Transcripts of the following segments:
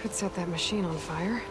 Could set that machine on fire.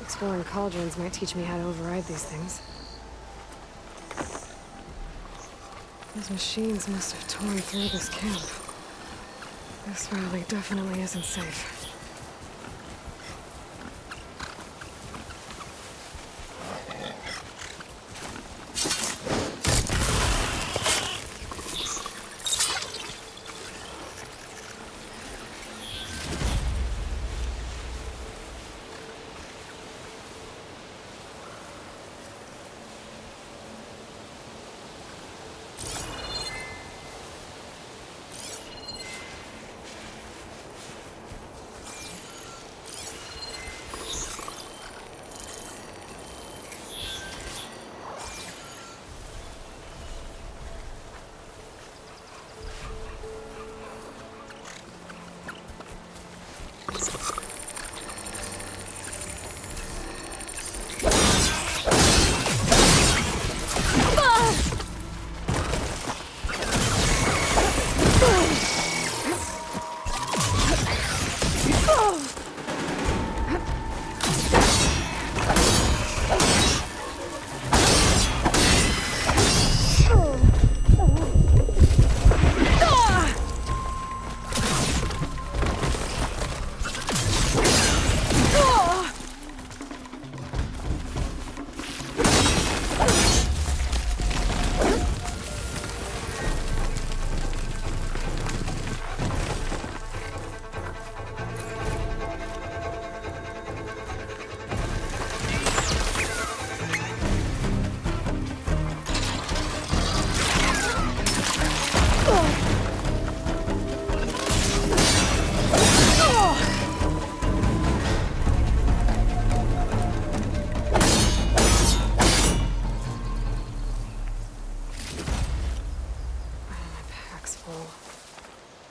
Exploring cauldrons might teach me how to override these things. Those machines must have torn through this camp. This valley definitely isn't safe.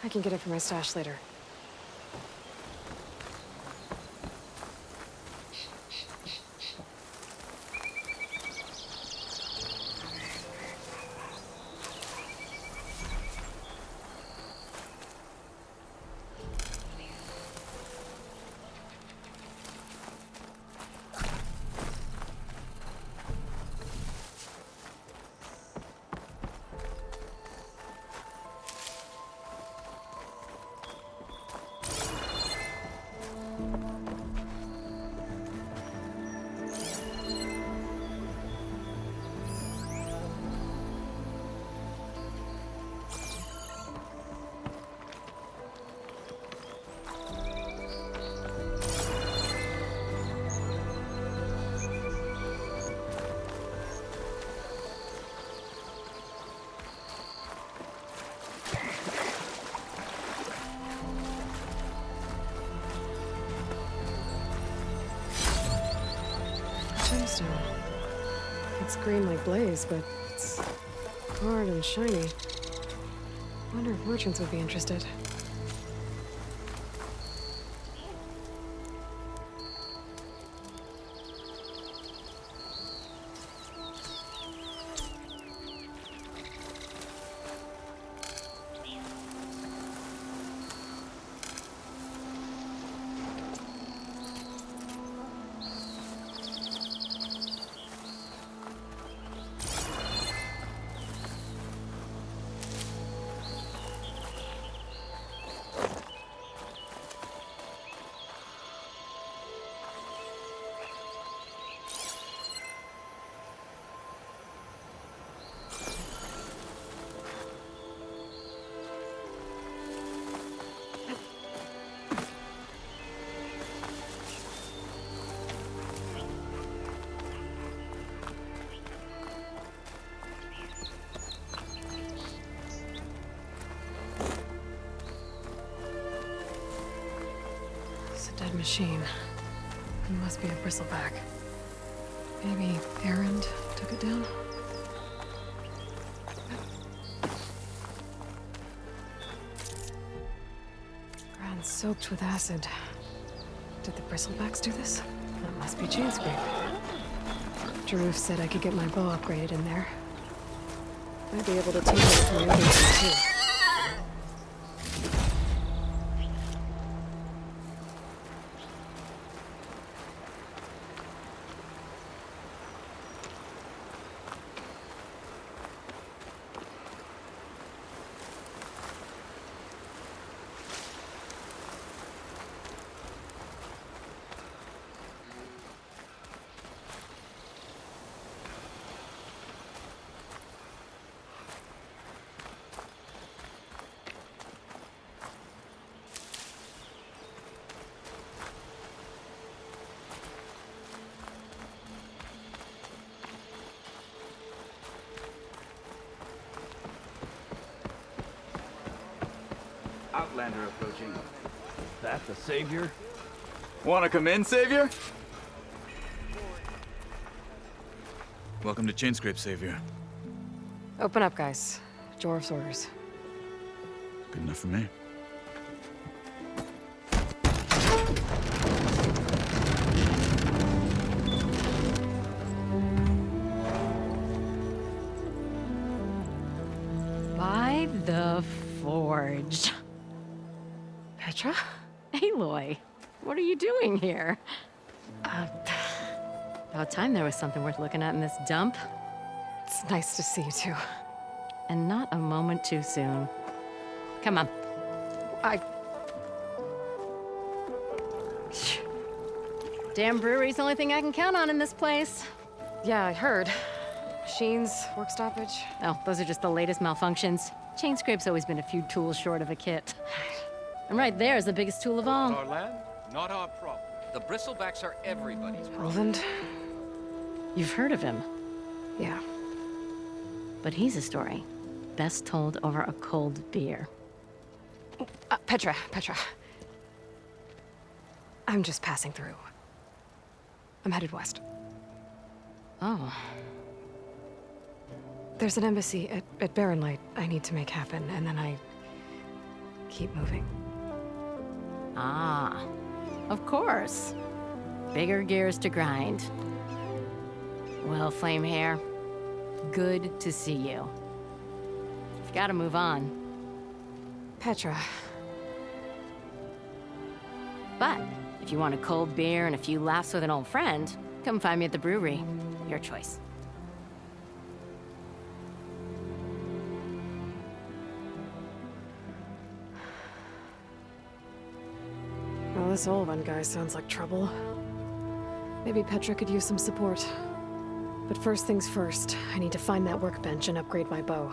I can get it from my stash later. Gemstone. It's green like blaze, but it's hard and shiny. Wonder if merchants would be interested. Dead machine. It must be a bristleback. Maybe Errand took it down? Ground soaked with acid. Did the bristlebacks do this? That must be chain scrape. Drew said I could get my bow upgraded in there. I'd be able to take it with my inventory too. Outlander approaching. That the Savior? Wanna come in, Savior? Welcome to Chainscrape, Savior. Open up, guys. Jorv's orders. Good enough for me. By the Forge. Petra? Aloy, what are you doing here? About time there was something worth looking at in this dump. It's nice to see you too. And not a moment too soon. Come on. Damn brewery's the only thing I can count on in this place. Yeah, I heard. Machines, work stoppage. Oh, those are just the latest malfunctions. Chainscrape's always been a few tools short of a kit. And right there is the biggest tool of all. Our land, not our problem. The bristlebacks are everybody's problem. Roland? You've heard of him, Yeah. but he's a story best told over a cold beer. Petra. I'm just passing through. I'm headed west. Oh, There's an embassy at Barren Light I need to make happen, and then I keep moving. ah, of course. Bigger gears to grind. Well, Flame Hair, good to see you. You've got to move on. Petra. But if you want a cold beer and a few laughs with an old friend, come find me at the brewery. Your choice. Well, this Olvan guy sounds like trouble. Maybe Petra could use some support. But first things first, I need to find that workbench and upgrade my bow.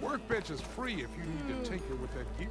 Workbench is free if you need to tinker with that gear.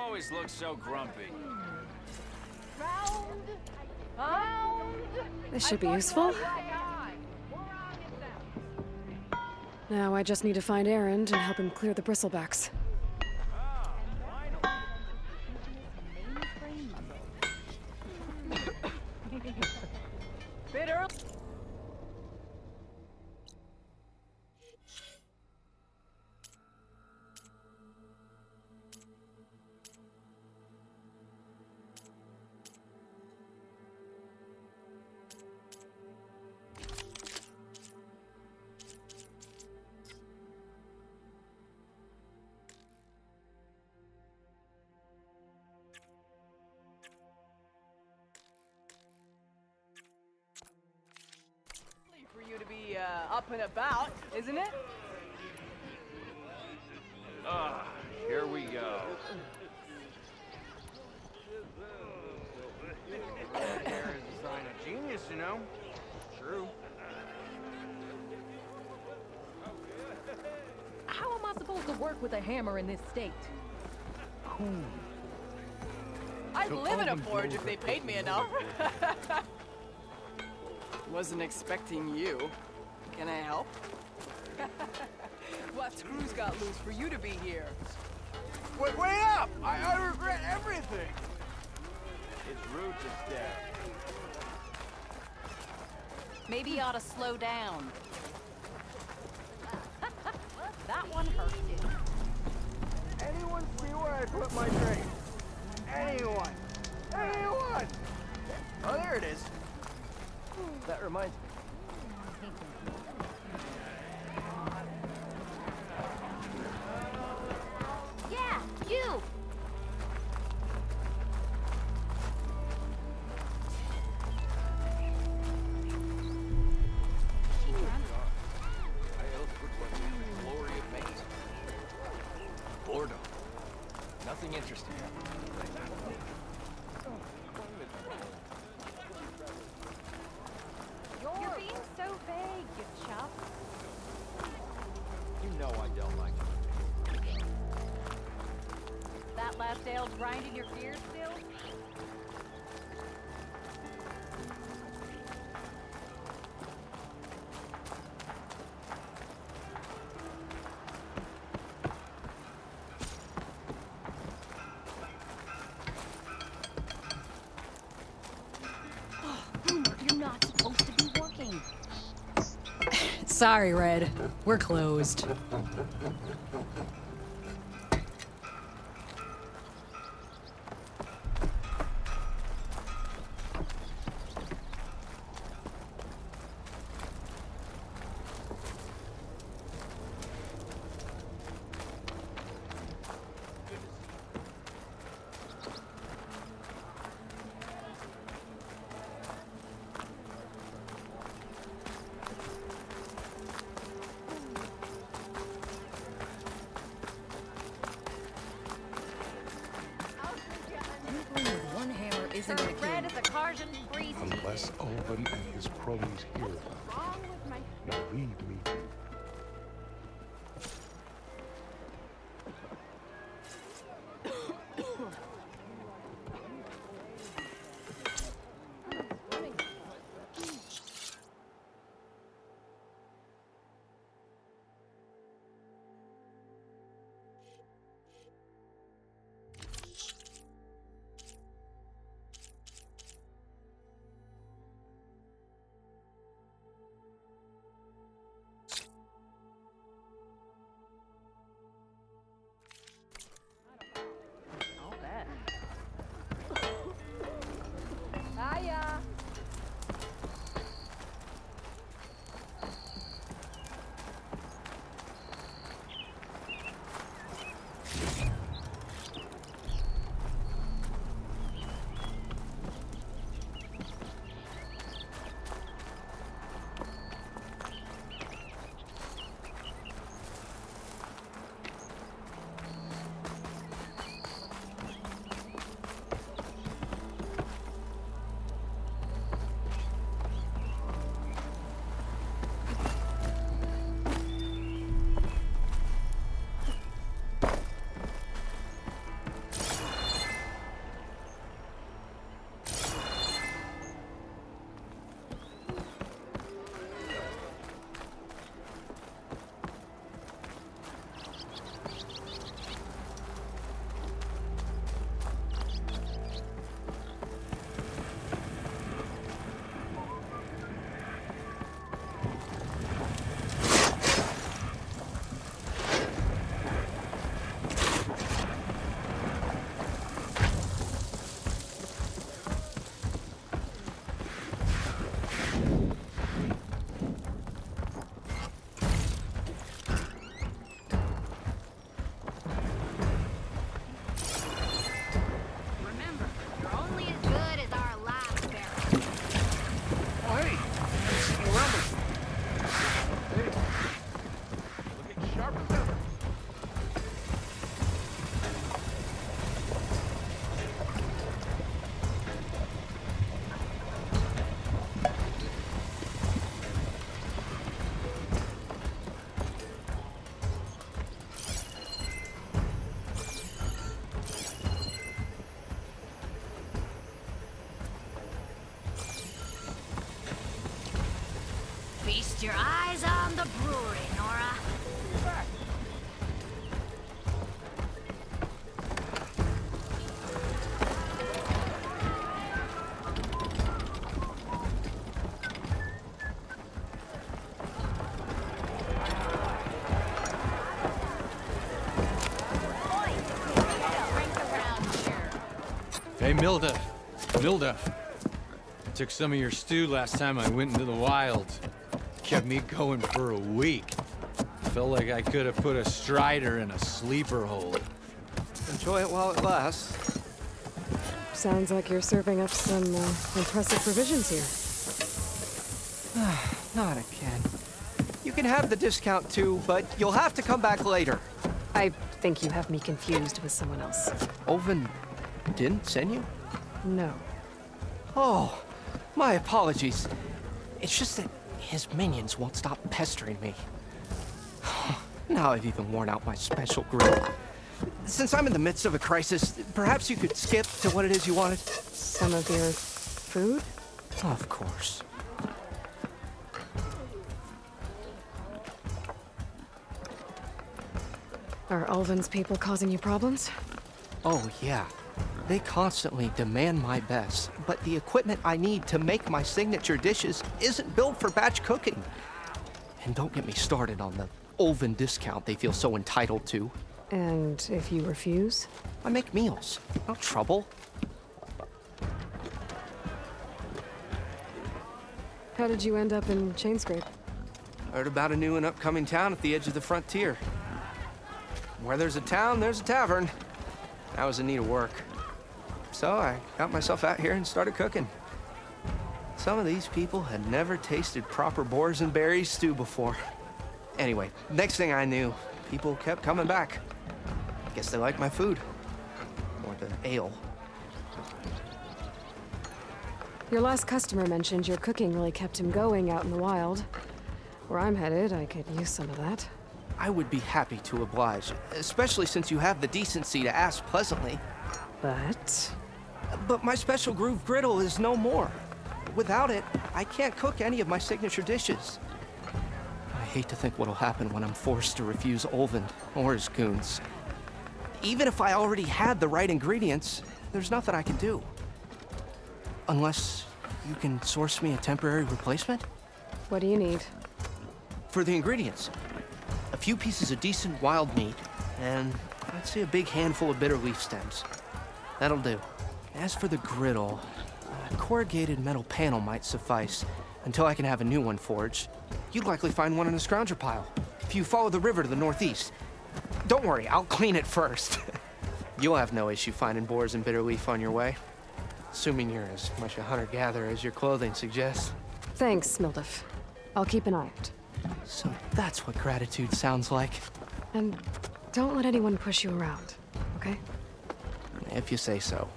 always look so grumpy. This should be useful. Now I just need to find Erend and help him clear the bristlebacks. Bit early. For you to be up and about, isn't it? Ah, here we go. Hair is a sign of genius, you know. True. How am I supposed to work with a hammer in this state? I'd live in a forge if they paid me enough. Wasn't expecting you. Can I help? What screws got loose for you to be here? Wait up! I regret everything! It's rude to stab. Maybe you ought to slow down. That one hurt you. Anyone see where I put my drink? Anyone? Anyone? Oh, there it is. That reminds me. Yeah, you! I look for the glory of maze. Boredom. Nothing interesting. You're being so vague, you chump. You know I don't like it. That last ale grinding your gears still? You're not supposed to be working. Sorry, Red. We're closed. Tinkling with one hammer isn't gonna kill you. Red is a Carjan priest. Unless Ulman and his cronies hear about it. Now leave me be. Feast your eyes on the brewery, Nora. Hey, Milda. Took some of your stew last time I went into the wild. Kept me going for a week. Felt like I could have put a strider in a sleeper hole. Enjoy it while it lasts. Sounds like you're serving up some impressive provisions here. Not again. You can have the discount too, but you'll have to come back later. I think you have me confused with someone else. Oven didn't send you? No. Oh, my apologies. It's just that his minions won't stop pestering me. Now I've even worn out my special grill. Since I'm in the midst of a crisis, perhaps you could skip to what it is you wanted? Some of your food? Of course. Are Ulvin's people causing you problems? Oh, yeah. They constantly demand my best, but the equipment I need to make my signature dishes isn't built for batch cooking. And don't get me started on the Ulvin discount they feel so entitled to. And if you refuse? I make meals, no trouble. How did you end up in Chainscrape? Heard about a new and upcoming town at the edge of the frontier. Where there's a town, there's a tavern. I was in need of work. So I got myself out here and started cooking. Some of these people had never tasted proper boars and berries stew before. Anyway, next thing I knew, people kept coming back. Guess they liked my food. Or the ale. Your last customer mentioned your cooking really kept him going out in the wild. Where I'm headed, I could use some of that. I would be happy to oblige, especially since you have the decency to ask pleasantly. But my special groove griddle is no more. Without it, I can't cook any of my signature dishes. I hate to think what'll happen when I'm forced to refuse Ulvin or his goons. Even if I already had the right ingredients, there's nothing I can do. Unless you can source me a temporary replacement? What do you need? For the ingredients, a few pieces of decent wild meat, and I'd say a big handful of bitter leaf stems. That'll do. As for the griddle, a corrugated metal panel might suffice until I can have a new one forged. You'd likely find one in a scrounger pile if you follow the river to the northeast. Don't worry, I'll clean it first. You'll have no issue finding boars and bitter leaf on your way. Assuming you're as much a hunter-gatherer as your clothing suggests. Thanks, Mildif. I'll keep an eye out. So that's what gratitude sounds like. And don't let anyone push you around, okay? If you say so.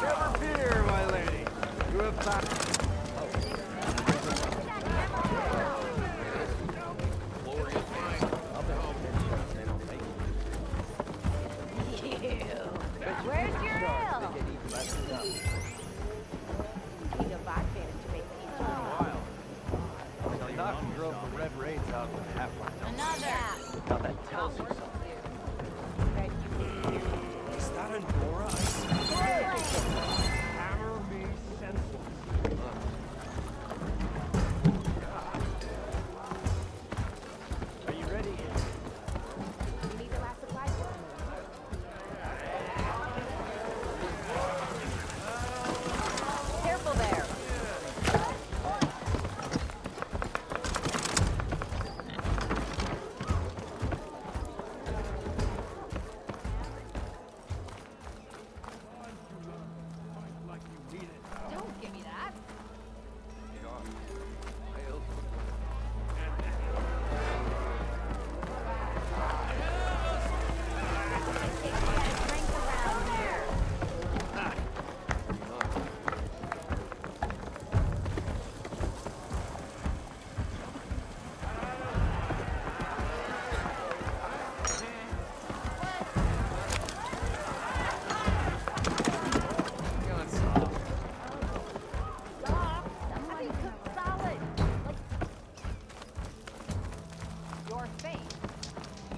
Never fear, my lady. You have found... Where's your ale? Need a bartender to make these. I thought you drove the red raids out with half my Another. Now that tells you something. Is that a Nora? Hammer me senseless. Are you ready? You need the last supply. Careful there.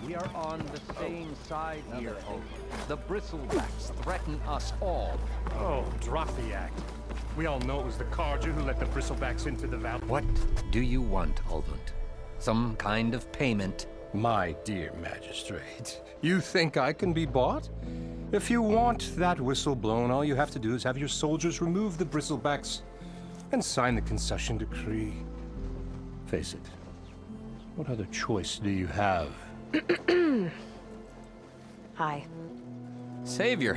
We are on the same side here, Owen. The bristlebacks threaten us all. Oh, drop the act. We all know it was the Carja who let the bristlebacks into the valley. What do you want, Olmund? Some kind of payment? My dear magistrate, you think I can be bought? If you want that whistle blown, all you have to do is have your soldiers remove the bristlebacks and sign the concession decree. Face it, what other choice do you have? Hi. Savior,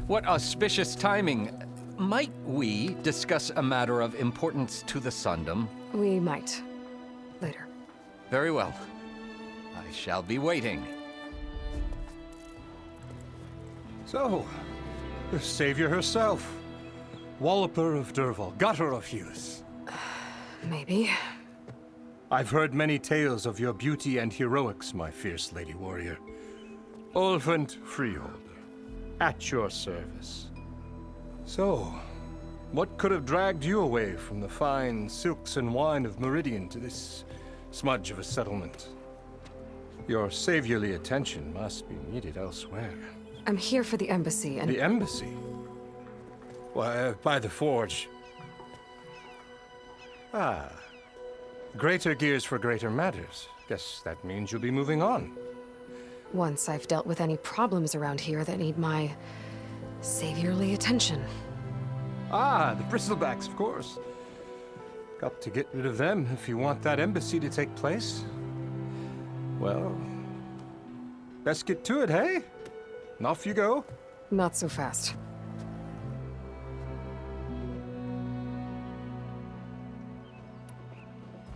what auspicious timing. Might we discuss a matter of importance to the Sundom? We might. Later. Very well. I shall be waiting. So, the savior herself. Walloper of Derval, gutter of youth. Maybe. I've heard many tales of your beauty and heroics, my fierce lady warrior. Olfant Freeholder, at your service. So, what could have dragged you away from the fine silks and wine of Meridian to this smudge of a settlement? Your saviorly attention must be needed elsewhere. I'm here for the embassy and... The embassy? Why, by the forge. Ah. Greater gears for greater matters. Guess that means you'll be moving on. Once I've dealt with any problems around here that need my saviorly attention. Ah, the bristlebacks, of course. Got to get rid of them if you want that embassy to take place. Well, let's get to it, hey? And off you go. Not so fast.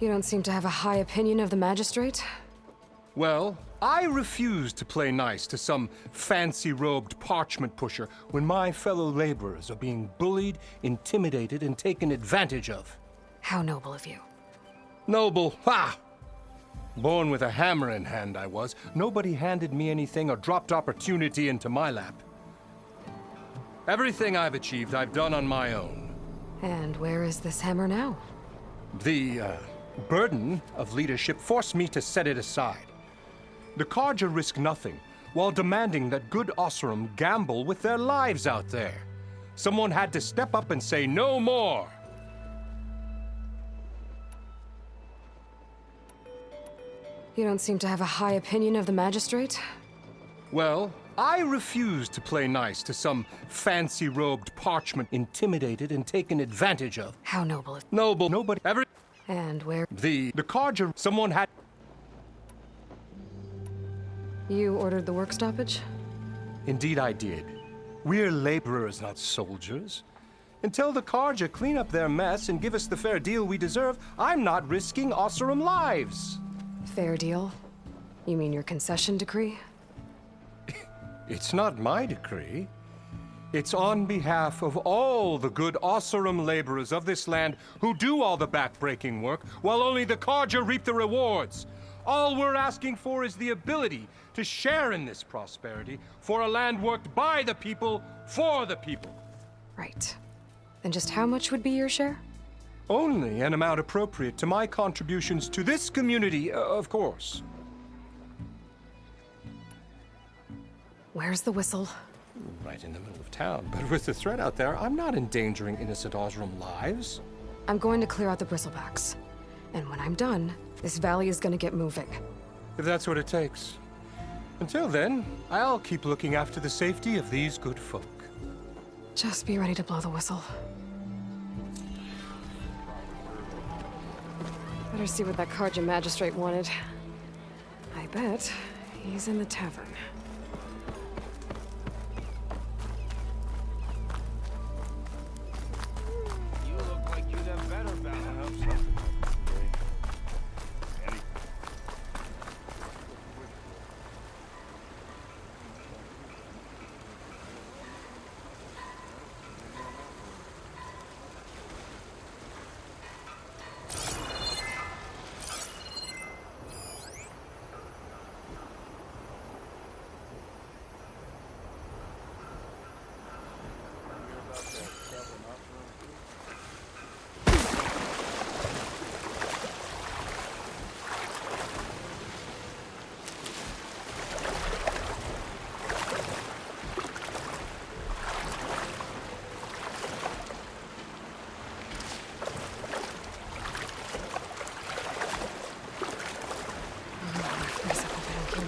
You don't seem to have a high opinion of the magistrate? Well, I refuse to play nice to some fancy-robed parchment pusher when my fellow laborers are being bullied, intimidated, and taken advantage of. How noble of you. Noble, ha! Born with a hammer in hand, I was. Nobody handed me anything or dropped opportunity into my lap. Everything I've achieved, I've done on my own. And where is this hammer now? The, burden of leadership forced me to set it aside. The Carja risk nothing, while demanding that good Osseram gamble with their lives out there. Someone had to step up and say no more. You don't seem to have a high opinion of the magistrate? Well, I refuse to play nice to some fancy-robed parchment intimidated and taken advantage of. How noble of... Noble, nobody ever... And where... The Carja, someone had... You ordered the work stoppage? Indeed I did. We're laborers, not soldiers. Until the Carja clean up their mess and give us the fair deal we deserve, I'm not risking Osseram lives. Fair deal? You mean your concession decree? It's not my decree. It's on behalf of all the good Osseram laborers of this land who do all the back-breaking work, while only the Carja reap the rewards. All we're asking for is the ability to share in this prosperity for a land worked by the people, for the people. Right. Then just how much would be your share? Only an amount appropriate to my contributions to this community, of course. Where's the whistle? Right in the middle of town. But with the threat out there, I'm not endangering innocent Osram lives. I'm going to clear out the bristlebacks. And when I'm done, this valley is going to get moving. If that's what it takes. Until then, I'll keep looking after the safety of these good folk. Just be ready to blow the whistle. Better see what that Carja magistrate wanted. I bet he's in the tavern. You look like you'd have better balance.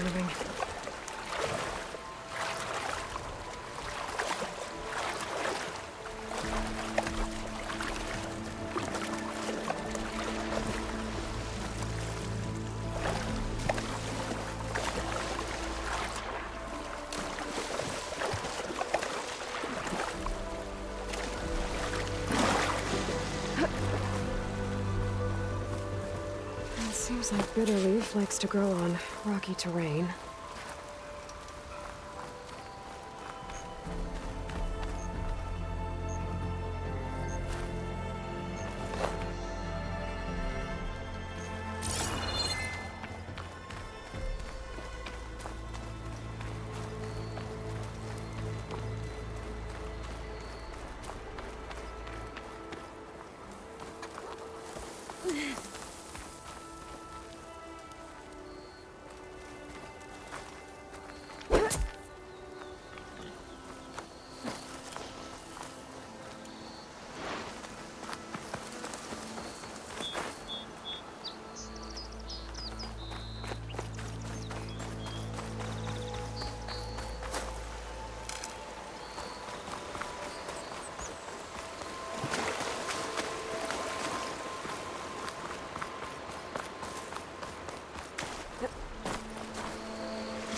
moving. Seems like bitter leaf likes to grow on rocky terrain.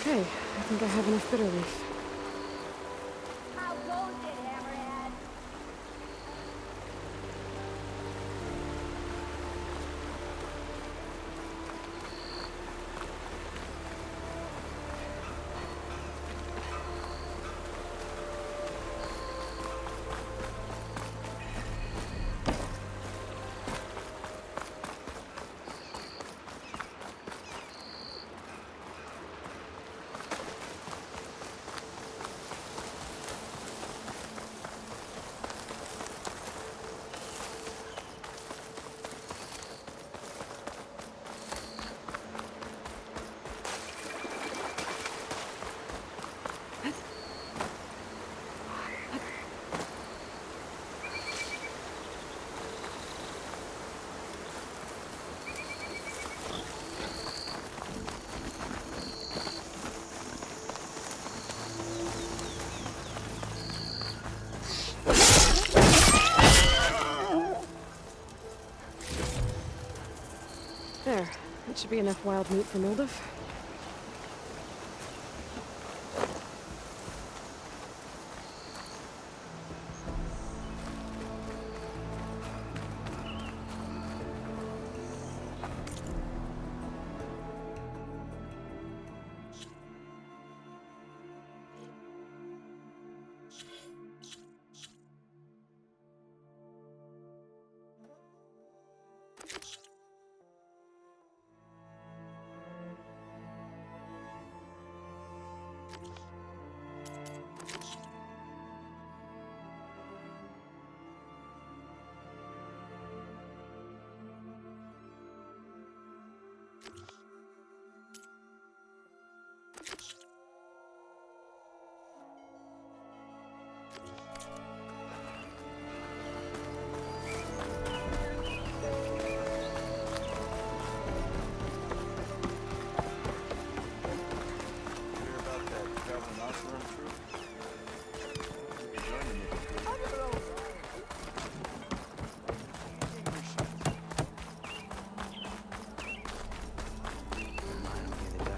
Okay, I think I have enough bitter leaf. How goes it, Hammerhead? There. That should be enough wild meat for Milduf.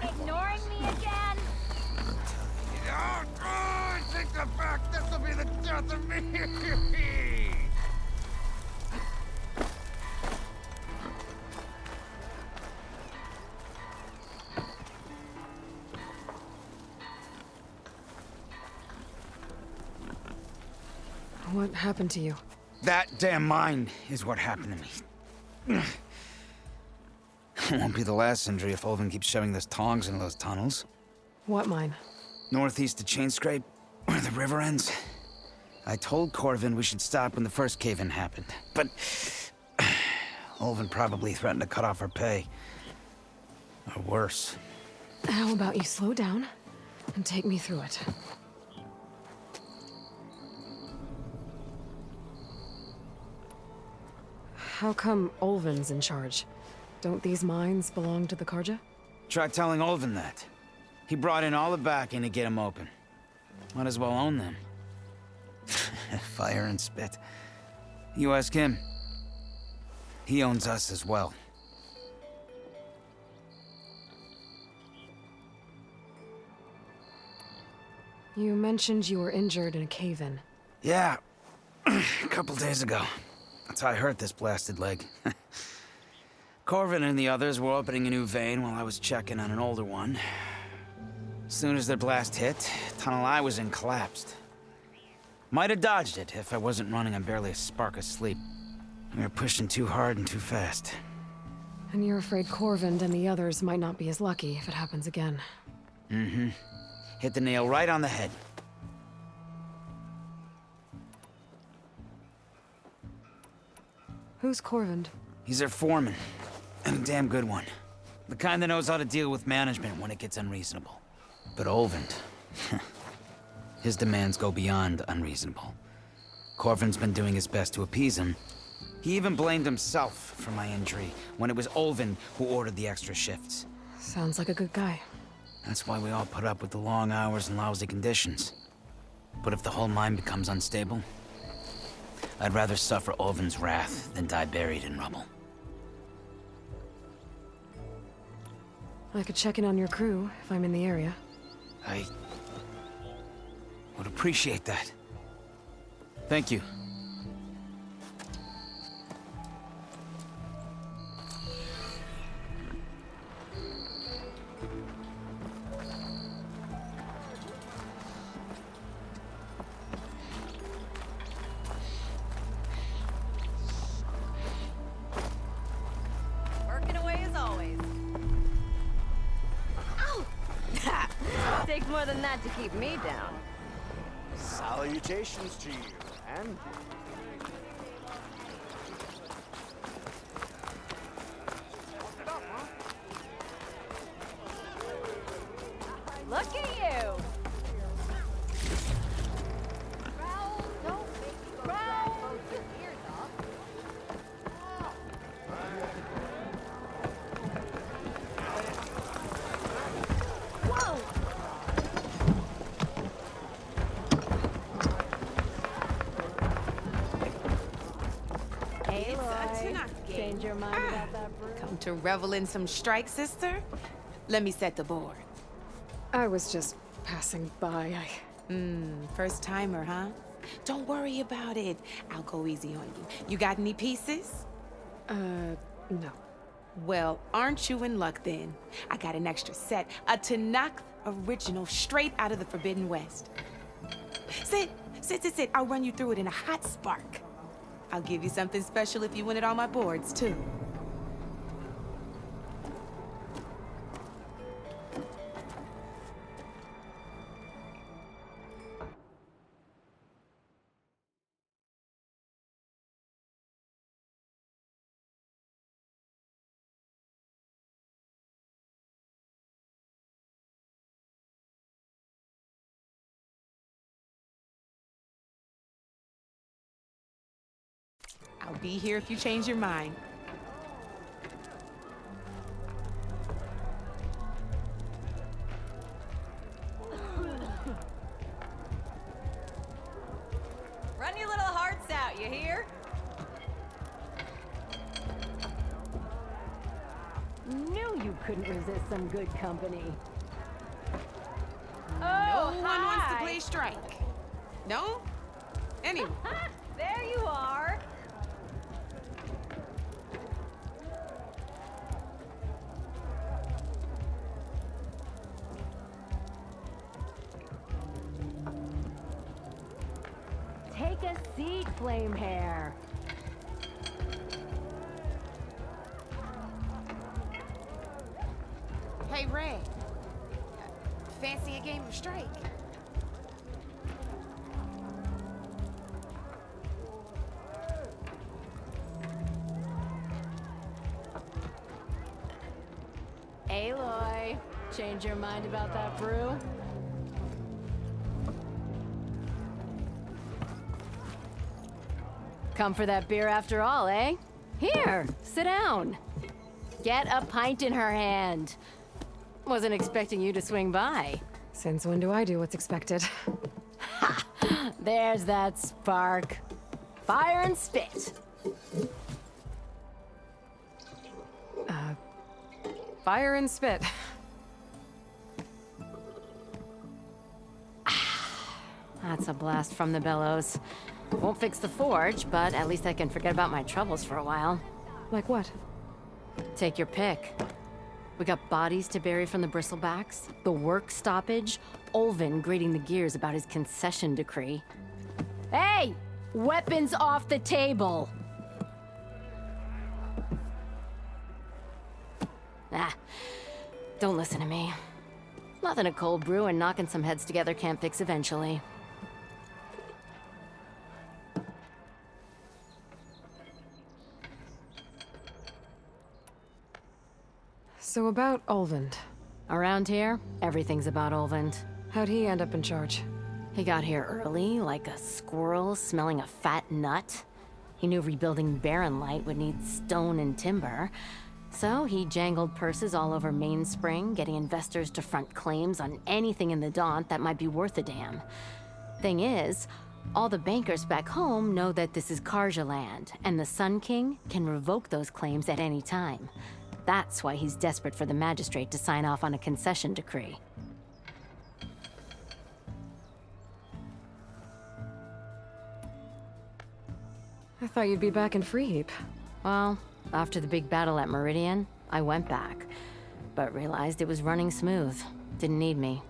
Ignoring me again? Take that back! This'll be the death of me! What happened to you? That damn mine is what happened to me. It won't be the last injury if Olvin keeps shoving those tongs into those tunnels. What mine? Northeast of Chainscrape, where the river ends. I told Corvin we should stop when the first cave-in happened, but Olvin probably threatened to cut off our pay. Or worse. How about you slow down and take me through it? How come Olvin's in charge? Don't these mines belong to the Karja? Try telling Olvin that. He brought in all the backing to get them open. Might as well own them. Fire and spit. You ask him. He owns us as well. You mentioned you were injured in a cave-in. Yeah, a couple days ago. That's how I hurt this blasted leg. Corvin and the others were opening a new vein while I was checking on an older one. As soon as their blast hit, the tunnel I was in collapsed. Might have dodged it if I wasn't running on barely a spark of sleep. We were pushing too hard and too fast. And you're afraid Corvind and the others might not be as lucky if it happens again. Mm-hmm. Hit the nail right on the head. Who's Corvind? He's their foreman, and a damn good one. The kind that knows how to deal with management when it gets unreasonable. But Olvend, his demands go beyond unreasonable. Corvin's been doing his best to appease him. He even blamed himself for my injury when it was Olvend who ordered the extra shifts. Sounds like a good guy. That's why we all put up with the long hours and lousy conditions. But if the whole mine becomes unstable, I'd rather suffer Olvend's wrath than die buried in rubble. I could check in on your crew if I'm in the area. I would appreciate that. Thank you. Working away as always. Ow! Takes more than that to keep me down. Salutations to you, and Look at you! Growl, don't make me go growl your ears off. Whoa! Change your mind about that brew? Come to revel in some strike, sister? Let me set the board. I was just passing by. First timer, huh? Don't worry about it. I'll go easy on you. You got any pieces? No. Well, aren't you in luck then? I got an extra set, a Tanakh original straight out of the Forbidden West. Sit. I'll run you through it in a hot spark. I'll give you something special if you win it on my boards, too. I'll be here if you change your mind. Run your little hearts out, you hear? Knew you couldn't resist some good company. Oh, No one wants to play strike. No? Anyway. There you are. Take a seat, Flame Hair. Hey, Ray. Fancy a game of strike? Aloy, change your mind about that brew? Come for that beer after all, eh? Here, sit down. Get a pint in her hand. Wasn't expecting you to swing by. Since when do I do what's expected? There's that spark. Fire and spit. Fire and spit. That's a blast from the bellows. Won't fix the forge, but at least I can forget about my troubles for a while. Like what? Take your pick. We got bodies to bury from the bristlebacks, the work stoppage, Olvin grating the gears about his concession decree. Hey! Weapons off the table! Ah, don't listen to me. Nothing a cold brew and knocking some heads together can't fix eventually. So about Olvend. Around here, everything's about Olvend. How'd he end up in charge? He got here early, like a squirrel smelling a fat nut. He knew rebuilding Barren Light would need stone and timber. So he jangled purses all over Mainspring, getting investors to front claims on anything in the Daunt that might be worth a damn. Thing is, all the bankers back home know that this is Karja land, and the Sun King can revoke those claims at any time. That's why he's desperate for the magistrate to sign off on a concession decree. I thought you'd be back in Freeheap. Well, after the big battle at Meridian, I went back, but realized it was running smooth. Didn't need me.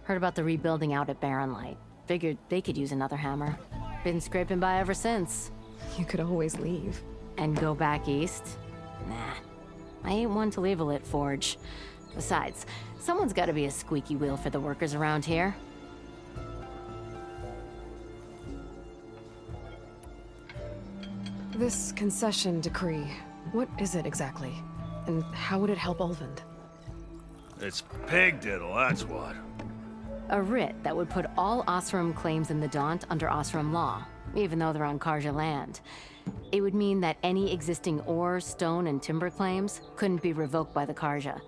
Heard about the rebuilding out at Barren Light. Figured they could use another hammer. Been scraping by ever since. You could always leave. And go back east? Nah. I ain't one to leave a lit forge. Besides, someone's gotta be a squeaky wheel for the workers around here. This concession decree, what is it exactly? And how would it help Olvend? It's pig diddle, that's what. A writ that would put all Osram claims in the Daunt under Osram law, even though they're on Karja land. It would mean that any existing ore, stone, and timber claims couldn't be revoked by the Karja.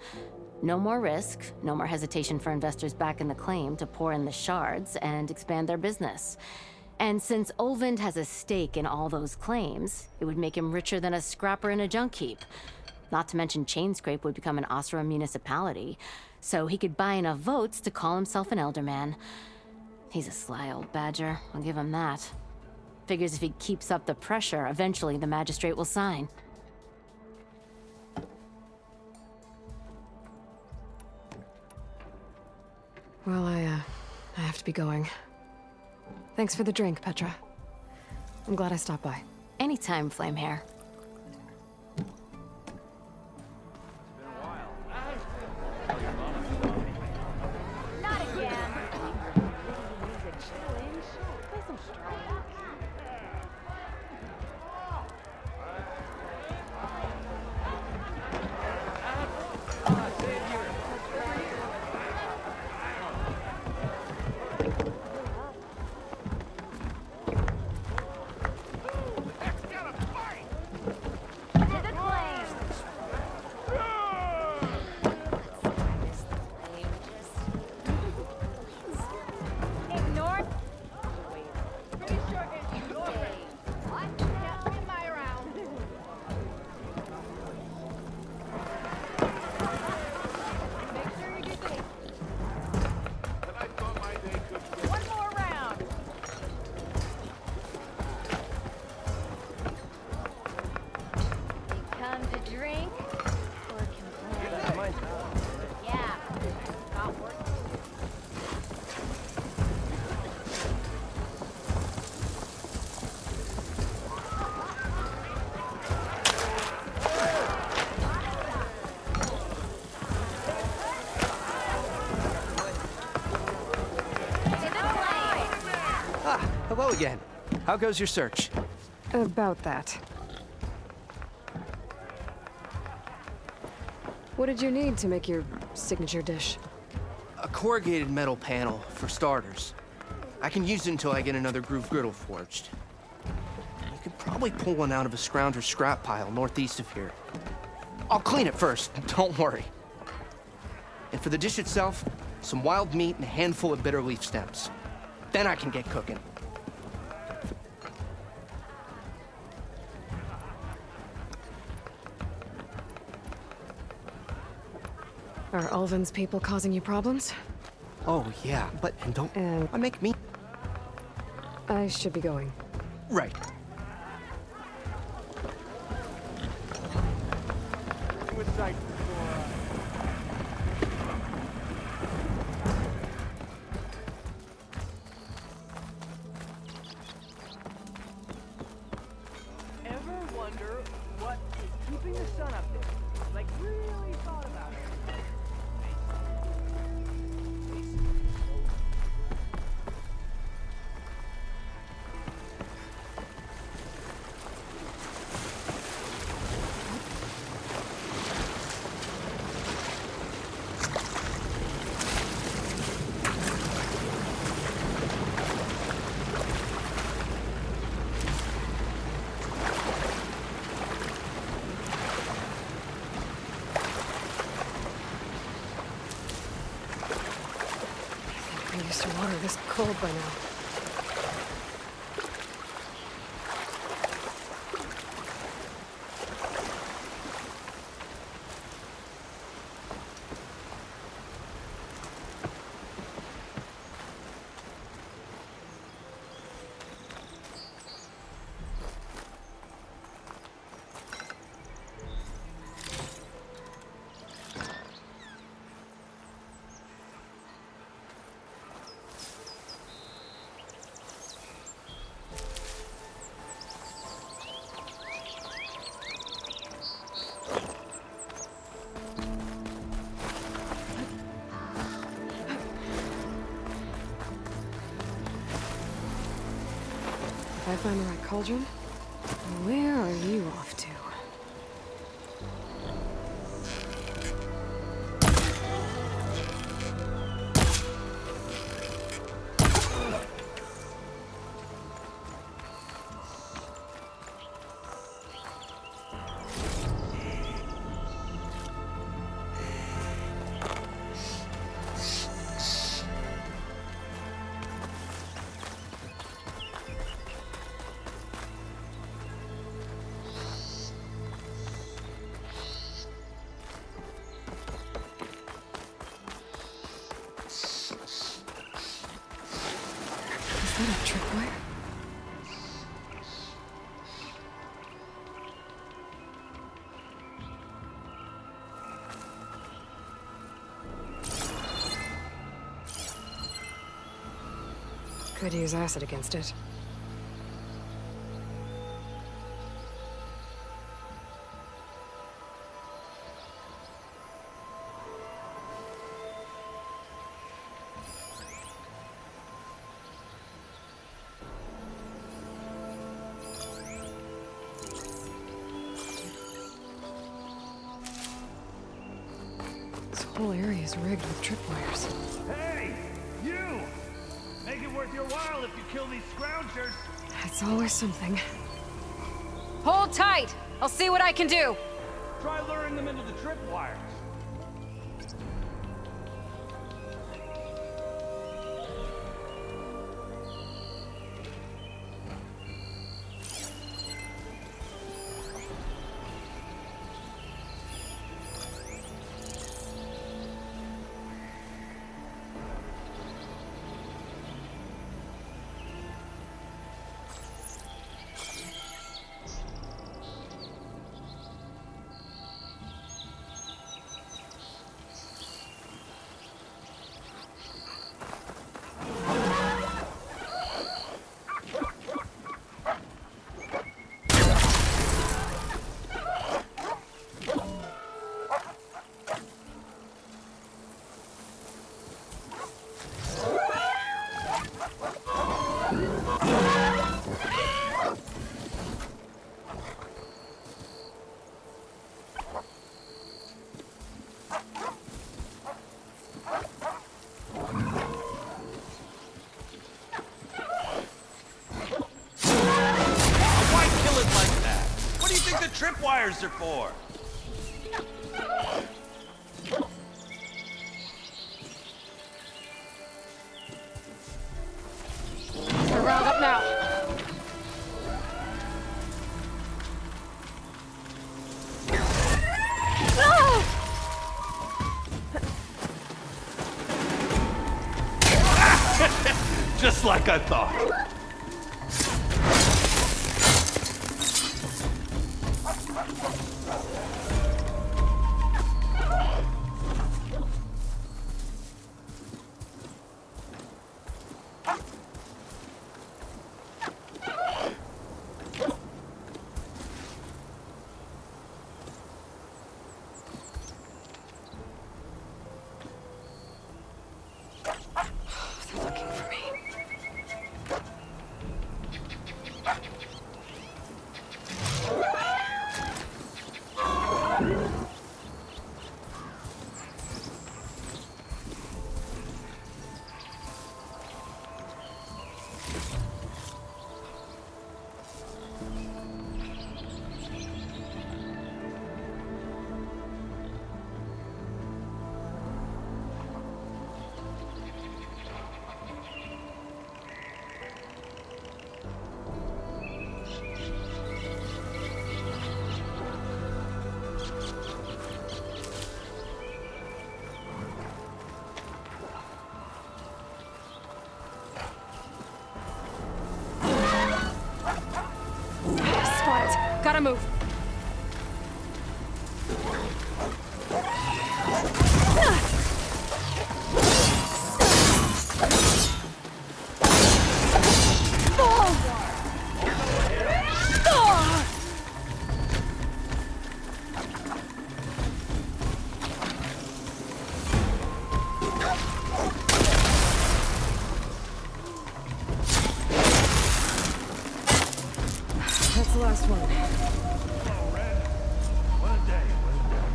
No more risk, no more hesitation for investors back in the claim to pour in the shards and expand their business. And since Olvend has a stake in all those claims, it would make him richer than a scrapper in a junk heap. Not to mention Chainscrape would become an Osram municipality, so he could buy enough votes to call himself an elderman. He's a sly old badger, I'll give him that. Figures if he keeps up the pressure, eventually the magistrate will sign. Well, I have to be going. Thanks for the drink, Petra. I'm glad I stopped by. Anytime, Flamehair. Not again. Hello again. How goes your search? About that. What did you need to make your signature dish? A corrugated metal panel, for starters. I can use it until I get another groove griddle forged. You could probably pull one out of a scrounger scrap pile northeast of here. I'll clean it first, don't worry. And for the dish itself, some wild meat and a handful of bitter leaf stems. Then I can get cooking. Are Ulvin's people causing you problems? Oh, yeah, but don't I make me... I should be going. Right. Ever wonder what is keeping the sun up there? Like, really thought about it. I'm used to water this cold by now. If I find the right cauldron, where are you off to? Is that a tripwire? Could use acid against it. This whole area is rigged with tripwires. Hey! You! Make it worth your while if you kill these scroungers! It's always something. Hold tight! I'll see what I can do! Try luring them into the tripwires. Tripwires are for. Just like I thought. They're looking for me. Spot. Gotta move. That's the last one. Oh, Red. What a day, what a day.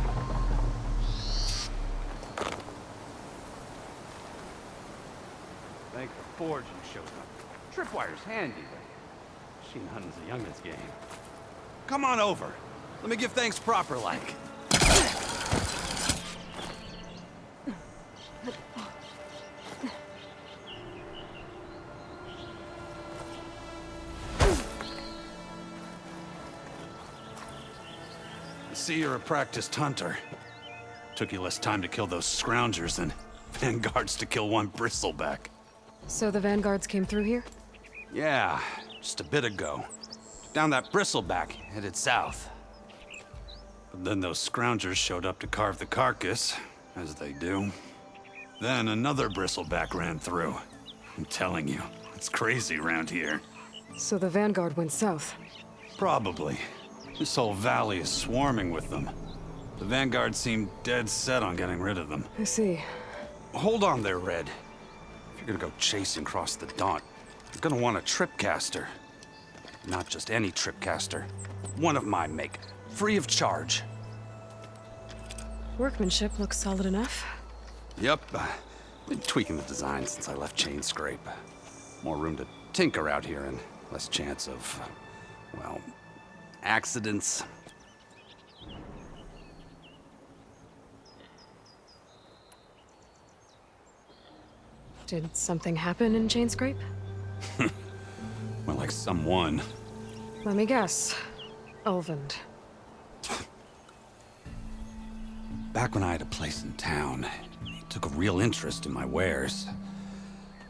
Thank the Forge you showed up. Tripwire's handy, but she hunting's a youngin's game. Come on over. Let me give thanks proper like. I see you're a practiced hunter. Took you less time to kill those scroungers than vanguards to kill one bristleback. So the vanguards came through here? Yeah, just a bit ago. Down that bristleback, headed south. But then those scroungers showed up to carve the carcass, as they do. Then another bristleback ran through. I'm telling you, it's crazy around here. So the vanguard went south. Probably. This whole valley is swarming with them. The vanguard seemed dead set on getting rid of them. I see. Hold on there, Red. If you're gonna go chasing across the Daunt, you're gonna want a tripcaster. Not just any tripcaster. One of my make. Free of charge. Workmanship looks solid enough. Yep. Been tweaking the design since I left Chain Scrape. More room to tinker out here and less chance of, well, accidents. Did something happen in Chain Scrape? Well, like someone. Let me guess. Ulvund. Back when I had a place in town, he took a real interest in my wares.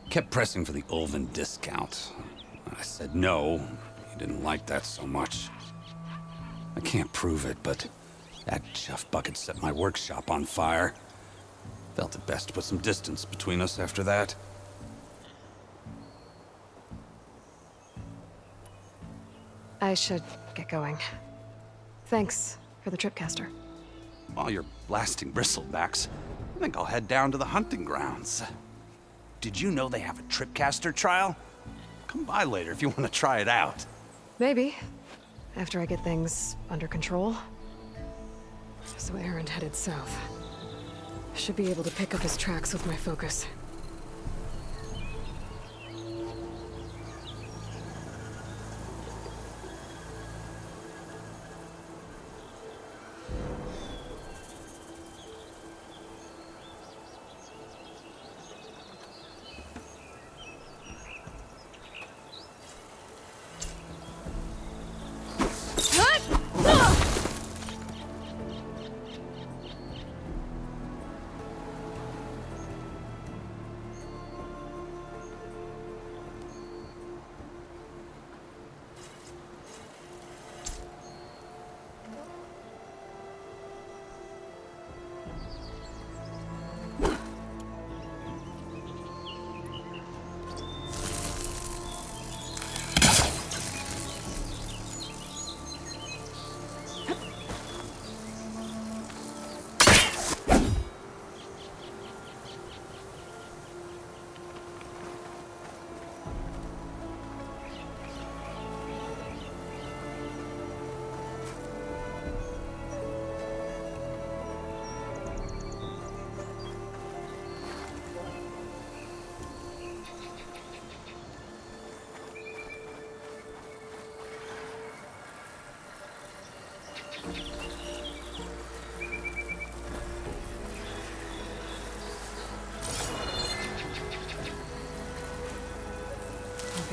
Kept pressing for the Ulvund discount. I said no. He didn't like that so much. I can't prove it, but that chuff bucket set my workshop on fire. Felt it best to put some distance between us after that. I should get going. Thanks for the tripcaster. While you're blasting bristlebacks, I think I'll head down to the hunting grounds. Did you know they have a tripcaster trial? Come by later if you want to try it out. Maybe. After I get things under control. So Erend headed south. Should be able to pick up his tracks with my focus.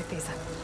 take these.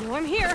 No, I'm here.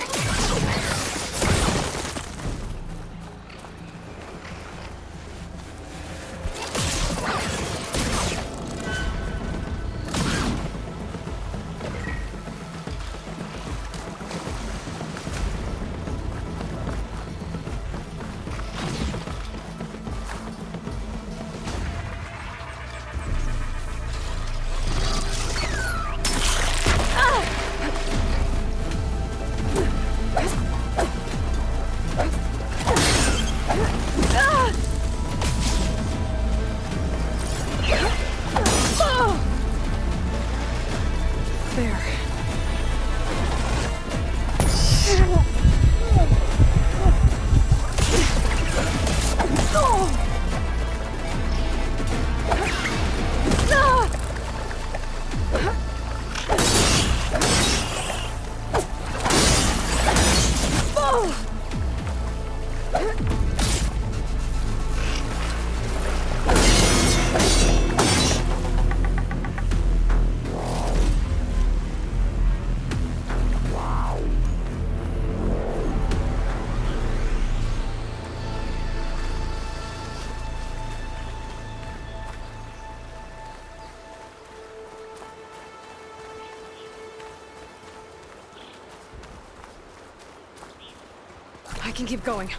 I can keep going.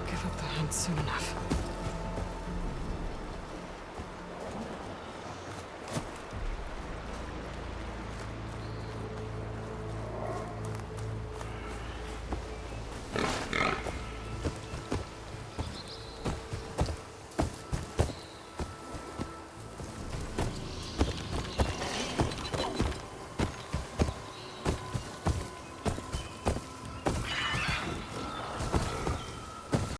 Give up the hunt soon enough.